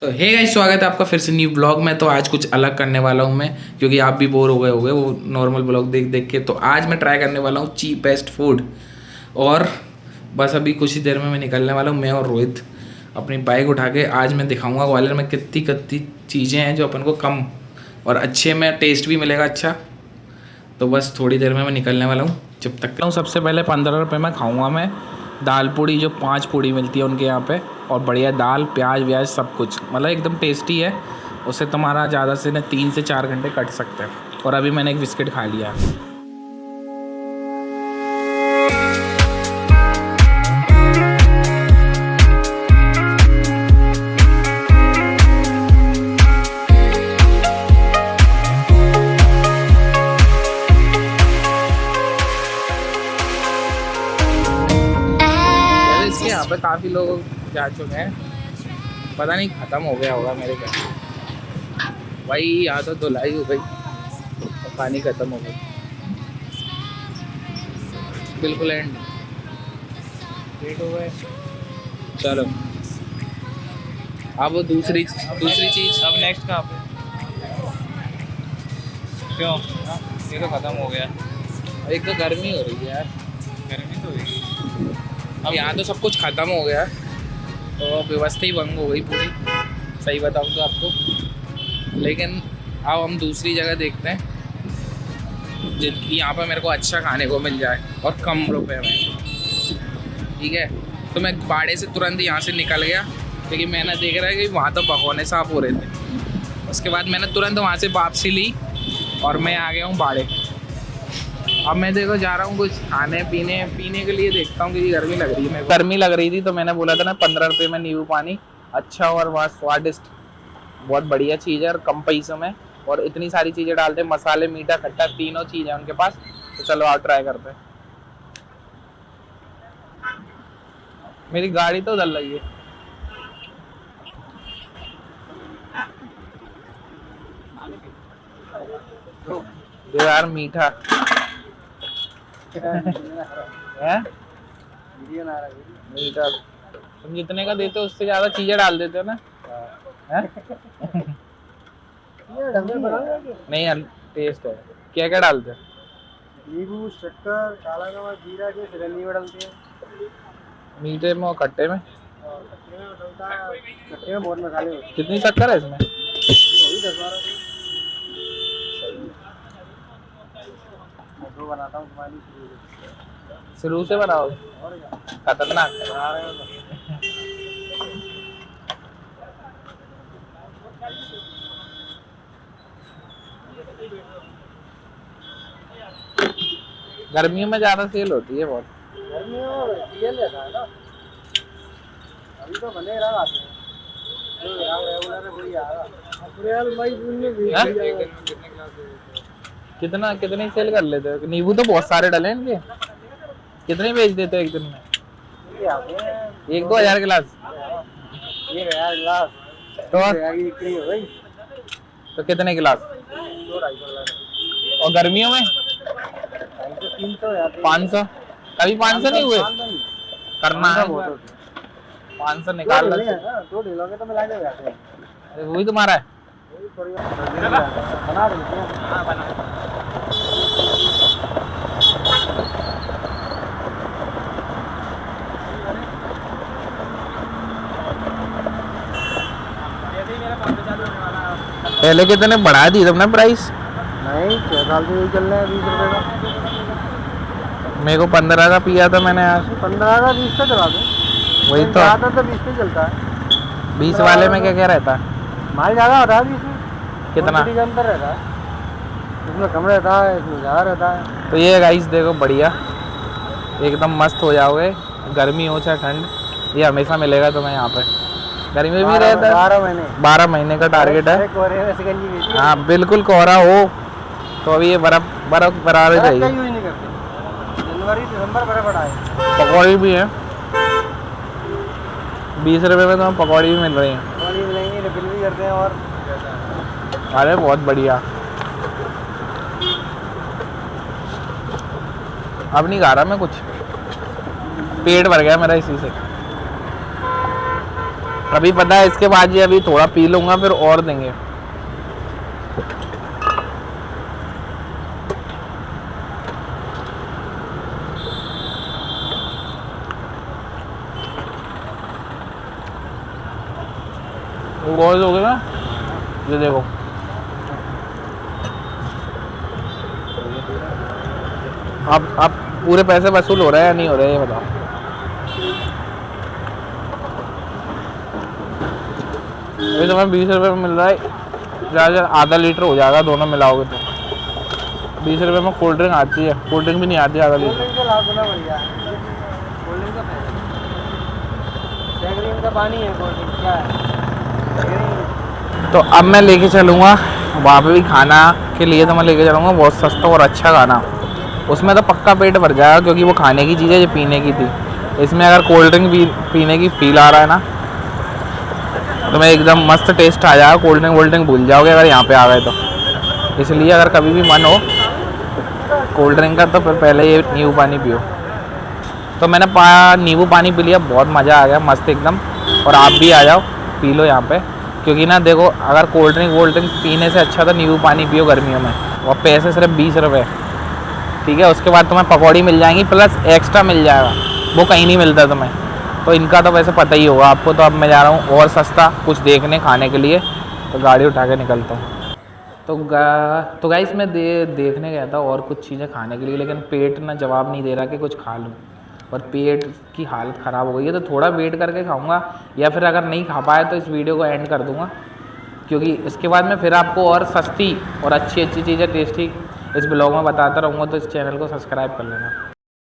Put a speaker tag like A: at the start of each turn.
A: तो hey guys, स्वागत है आपका फिर से न्यू ब्लॉग में। तो आज कुछ अलग करने वाला हूँ मैं, क्योंकि आप भी बोर हो गए होगे वो नॉर्मल ब्लॉग देख देख के। तो आज मैं ट्राई करने वाला हूँ चीपेस्ट फूड। और बस अभी कुछ ही देर में मैं निकलने वाला हूँ, मैं और रोहित अपनी बाइक उठा के। आज मैं दिखाऊंगा ग्वालियर में कितनी कितनी चीज़ें हैं जो अपन को कम और अच्छे में टेस्ट भी मिलेगा अच्छा। तो बस थोड़ी देर में मैं निकलने वाला हूँ। जब तक सबसे पहले 15 रुपये में खाऊंगा मैं दाल पूड़ी, जो 5 पूड़ी मिलती है उनके यहाँ पे, और बढ़िया दाल प्याज व्याज सब कुछ, मतलब एकदम टेस्टी है। उससे तुम्हारा ज़्यादा से न 3 से 4 घंटे कट सकते हैं। और अभी मैंने एक बिस्किट खा लिया। यहाँ पे काफ़ी लोग जा चुके हैं, पता नहीं ख़त्म हो गया होगा मेरे घर। भाई यहाँ तो धुलाई हो गई और पानी ख़त्म हो गई, बिल्कुल एंड लेट हो गए। चलो अब दूसरी चीज़।
B: अब नेक्स्ट कहाँ पे? क्यों? ये तो ख़त्म हो गया।
A: एक तो गर्मी हो रही है यार,
B: गर्मी तो हुई।
A: अब यहाँ तो सब कुछ ख़त्म हो गया, तो व्यवस्था ही भंग हो गई पूरी, सही बताऊँ तो आपको। लेकिन अब हम दूसरी जगह देखते हैं जिनकी यहाँ पर मेरे को अच्छा खाने को मिल जाए और कम रुपए में। ठीक है, तो मैं बाड़े से तुरंत यहाँ से निकल गया, क्योंकि मैंने देख रहा है कि वहाँ तो भगोने साफ हो रहे थे। उसके बाद मैंने तुरंत वहाँ से वापसी ली और मैं आ गया हूँ बाड़े। अब मैं देखो जा रहा हूँ कुछ खाने पीने के लिए, देखता हूँ क्योंकि गर्मी लग रही है। गर्मी लग रही थी तो मैंने बोला था ना 15 रुपये में नींबू पानी, अच्छा और वहाँ स्वादिष्ट, बहुत बढ़िया चीज़ है और कम पैसों में। और इतनी सारी चीज़ें डालते हैं, मसाले मीठा खट्टा तीनों चीज़ है उनके पास। तो चलो आप ट्राई करते हैं। मेरी गाड़ी तो उधर लगी है। दो यार मीठा है मीठा। तुम जितने का देते हो उससे ज्यादा चीजें डाल देते हो ना। हैं? नहीं यार, टेस्ट है। क्या क्या डालते हो?
C: नींबू, शक्कर, काला नमक, जीरा के सिरंजी में डालती है।
A: मीठे में और खट्टे में?
C: खट्टे में डलता है, खट्टे में बहुत मसाले होते हैं।
A: कितनी शक्कर है इसमें?
C: वही 10-12 मैं तो बनाता हूँ तुम्हारी
A: शुरू से बनाओ?
C: और क्या
A: खतरनाक।
C: बना रहे हो तो।
A: गर्मियों में ज्यादा सेल होती है बहुत।
C: गर्मियों में सीजन रहता है ना, अभी तो बने रहा आते हैं जो यहाँ रेगुलर है वही आ रहा। अप्रैल मई जून में भी
A: कितने सेल कर लेते हो? नींबू तो बहुत सारे डले इनके। कितने बेच देते हो एक दिन में?
C: ये आते हैं
A: 1-2 हज़ार गिलास?
C: 1,000 गिलास
A: तो
C: की बिक्री हो गई।
A: तो कितने गिलास?
C: 200-250
A: और गर्मियों में
C: 300
A: 500? कभी 500 नहीं हुए? करना है 500 निकाल लो।
C: 2 ढीलोगे तो मिला के जाते हैं।
A: अरे वही तुम्हारा है।
C: वही थोड़ी बना देते हैं।
A: हाँ बना। पहले कितने बढ़ा दी तुमने प्राइस?
C: नहीं 6 साल से यही चल रहा है 20 रुपए का।
A: मेरे को 15 का पिया था मैंने आज।
C: 15 का 20 का चला दो।
A: वही तो।
C: ज़्यादा तो 20 पे चलता है।
A: 20 वाले में क्या क्या रहता है?
C: माल ज़्यादा होता है 20 में।
A: कितना?
C: क्वांटिटी का अंतर रहता है, इसमें कम रहता है इसमें ज़्यादा रहता है।
A: तो ये गाइस देखो बढ़िया, एकदम मस्त हो जाओगे। गर्मी हो चाहे ठंड, ये हमेशा मिलेगा तुम्हें यहाँ पे। गर्मी में भी रहता है। 12 महीने का टारगेट है। हाँ बिल्कुल, कोहरा हो तो अभी ये बर्फ बराबर चाहिए।
C: जनवरी दिसंबर बर्फ पड़ा है।
A: पकौड़ी भी है 20 रुपये में, तुम्हें पकौड़ी भी मिल रही है।
C: पकौड़ी मिलेंगी, रिफिल भी करते हैं। और
A: अरे बहुत बढ़िया। अब नहीं खा रहा मैं कुछ, पेट भर गया मेरा इसी से। अभी पता है इसके बाद ये अभी थोड़ा पी लूँगा फिर और देंगे। बहुत हो गया ना, ये देखो अब पूरे पैसे वसूल हो रहे हैं या नहीं हो रहे ये बताओ। अभी तो मैं 20 रुपये में मिल रहा है, ज़्यादा आधा लीटर हो जाएगा दोनों मिलाओगे तो। 20 रुपये में कोल्ड ड्रिंक आती है, कोल्ड ड्रिंक भी नहीं आती आधा लीटर।
C: कोल्ड ड्रिंक का लाभ बढ़िया है। कोल्ड ड्रिंक का पैकेट का पानी है, कोल्ड ड्रिंक क्या है।
A: तो अब मैं लेके चलूँगा वहाँ पे भी खाना के लिए, तो मैं लेके चलूँगा बहुत सस्ता और अच्छा खाना। उसमें तो पक्का पेट भर जाएगा क्योंकि वो खाने की चीज़ है, ये पीने की थी। इसमें अगर कोल्ड ड्रिंक पीने की फील आ रहा है ना, तो मैं एकदम मस्त टेस्ट आ जाएगा। कोल्ड ड्रिंक भूल जाओगे अगर यहाँ पे आ गए तो। इसलिए अगर कभी भी मन हो कोल्ड ड्रिंक का तो फिर पहले ये नींबू पानी पियो। तो मैंने नींबू पानी पी लिया, बहुत मज़ा आ गया मस्त एकदम। और आप भी आ जाओ पी लो यहाँ पे, क्योंकि ना देखो अगर कोल्ड ड्रिंक पीने से अच्छा तो नींबू पानी पियो गर्मियों में। और पैसे सिर्फ 20 रुपये, ठीक है। उसके बाद तुम्हें पकौड़ी मिल जाएंगी प्लस एक्स्ट्रा मिल जाएगा, वो कहीं नहीं मिलता तुम्हें। तो इनका तो वैसे पता ही होगा आपको। तो अब मैं जा रहा हूँ और सस्ता कुछ देखने खाने के लिए, तो गाड़ी उठा के निकलता हूँ। तो गाइस मैं देखने गया था और कुछ चीज़ें खाने के लिए, लेकिन पेट ना जवाब नहीं दे रहा कि कुछ खा लूँ। और पेट की हालत ख़राब हो गई है, तो थोड़ा वेट करके खाऊंगा, या फिर अगर नहीं खा पाया तो इस वीडियो को एंड कर दूंगा। क्योंकि इसके बाद में फिर आपको और सस्ती और अच्छी चीज़ें टेस्टी इस ब्लॉग में बताता रहूँगा। तो इस चैनल को सब्सक्राइब कर लेना।